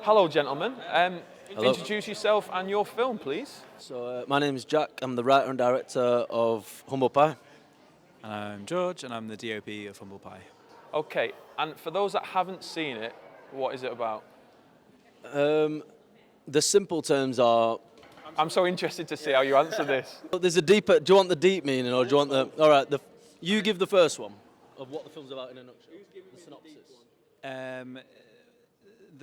Hello, gentlemen. Hello. Introduce yourself and your film, please. So my name is Jack. I'm the writer and director of Humble Pie. And I'm George, and I'm the DOP of Humble Pie. Okay, and for those that haven't seen it, what is it about? The simple terms are. I'm so interested to see how you answer this. There's a deeper. Do you want the deep meaning, or do you want the? All right. You give the first one of what the film's about in a nutshell. The synopsis.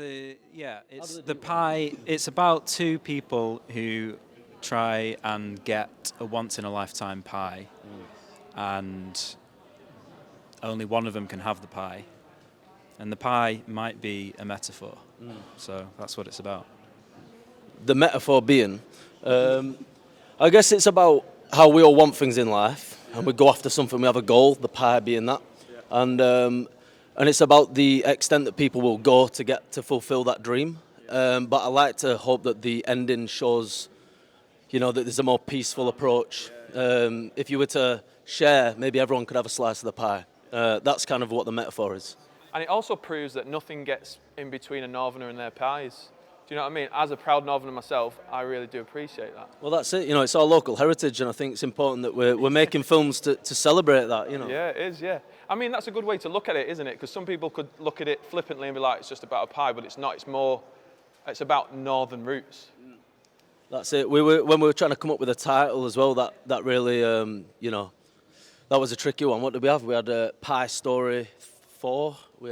It's the pie. It's about two people who try and get a once-in-a-lifetime pie, and only one of them can have the pie, and the pie might be a metaphor. So that's what it's about. The metaphor being, I guess it's about how we all want things in life, and we go after something. We have a goal. The pie being that, and it's about the extent that people will go to get to fulfill that dream. But I like to hope that the ending shows, that there's a more peaceful approach. If you were to share, maybe everyone could have a slice of the pie. That's kind of what the metaphor is. And it also proves that nothing gets in between a northerner and their pies. Do you know what I mean? As a proud northerner myself, I really do appreciate that. Well, that's it. It's our local heritage, and I think it's important that we're making films to celebrate that. Yeah, it is. Yeah. I mean, that's a good way to look at it, isn't it? Because some people could look at it flippantly and be like, it's just about a pie, but it's not. It's about northern roots. That's it. When we were trying to come up with a title as well, that really, that was a tricky one. What did we have? We had Pie Story 4. We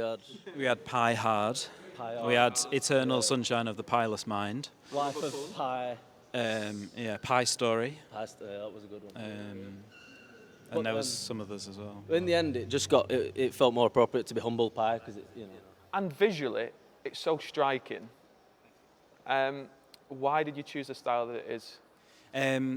had Pie Hard. We had Eternal Sunshine of the Pieless Mind. Life of Pie. Pie Story. Pie Story, that was a good one. And there was some others as well. In the end, it just it felt more appropriate to be Humble Pie because And visually, it's so striking. Why did you choose the style that it is?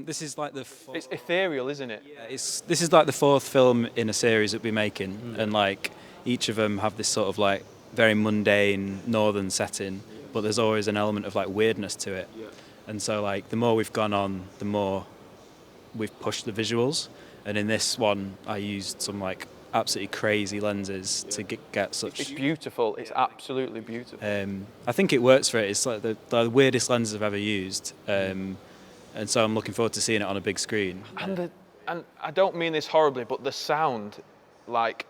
This is like It's ethereal, isn't it? Yeah, this is like the fourth film in a series that we're making, and like each of them have this sort of like very mundane northern setting, but there's always an element of like weirdness to it. Yeah. And so like the more we've gone on, the more we've pushed the visuals. And in this one, I used some like absolutely crazy lenses to get such. It's beautiful. It's absolutely beautiful. I think it works for it. It's like the weirdest lenses I've ever used. And so I'm looking forward to seeing it on a big screen. And I don't mean this horribly, but the sound, like,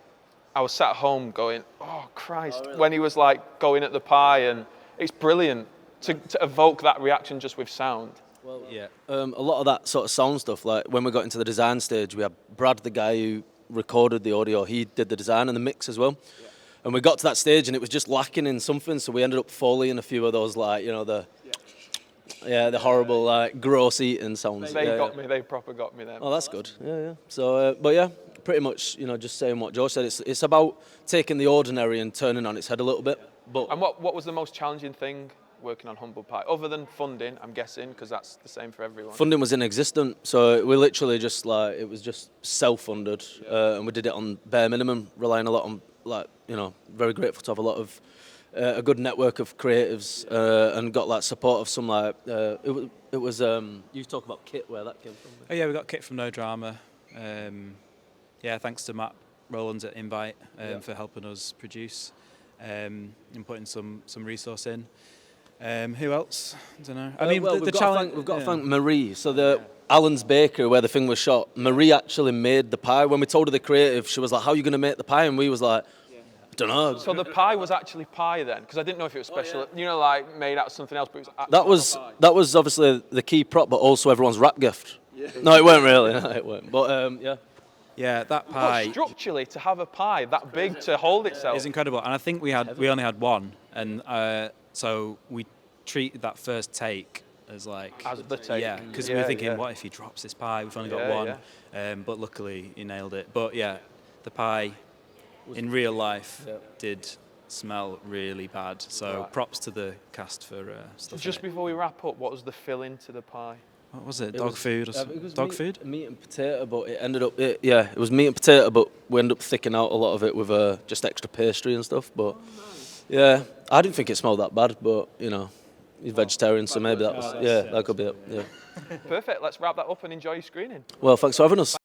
I was sat at home going, oh Christ, really? When he was like going at the pie, and it's brilliant to evoke that reaction just with sound. Well, yeah. A lot of that sort of sound stuff, like when we got into the design stage, we had Brad, the guy who recorded the audio, he did the design and the mix as well. Yeah. And we got to that stage and it was just lacking in something, so we ended up Foleying a few of those, like, the horrible, like, gross eating sounds. They proper got me then. Oh, that's good. Yeah. So, but yeah, pretty much, just saying what Joe said. It's about taking the ordinary and turning on its head a little bit. And what was the most challenging thing working on Humble Pie, other than funding? I'm guessing, because that's the same for everyone. Funding was inexistent, so we literally just it was just self-funded, and we did it on bare minimum, relying a lot on very grateful to have a lot of a good network of creatives, and got support of some it was you talk about kit, where that came from. Oh yeah, we got kit from No Drama. Thanks to Matt Rowlands at Invite for helping us produce and putting some resource in. Who else? I don't know. I mean, the challenge. We've got to thank Marie. So Alan's Bakery, where the thing was shot, Marie actually made the pie. When we told her the creative, she was like, "How are you going to make the pie?" And we was like, "I don't know." So the pie was actually pie then, because I didn't know if it was special. Yeah. Made out of something else, but it was actually that was obviously the key prop, but also everyone's wrap gift. Yeah. No, it weren't really. No, it weren't. But yeah. Yeah, that pie. But structurally, to have a pie that big to hold itself is incredible. And I think we only had one, and so we treated that first take as the take. Yeah, because we were thinking, what if he drops this pie? We've only got one. Yeah. But luckily he nailed it. But yeah, the pie in real life did smell really bad. So props to the cast for stuff. So just before we wrap up, what was the filling to the pie? What was it? Dog food or something? Dog food? Meat and potato, but it ended up... it was meat and potato, but we ended up thickening out a lot of it with just extra pastry and stuff. But yeah, I didn't think it smelled that bad, but, he's vegetarian, so maybe that was... that could be it, yeah. Perfect. Let's wrap that up and enjoy your screening. Well, thanks for having us.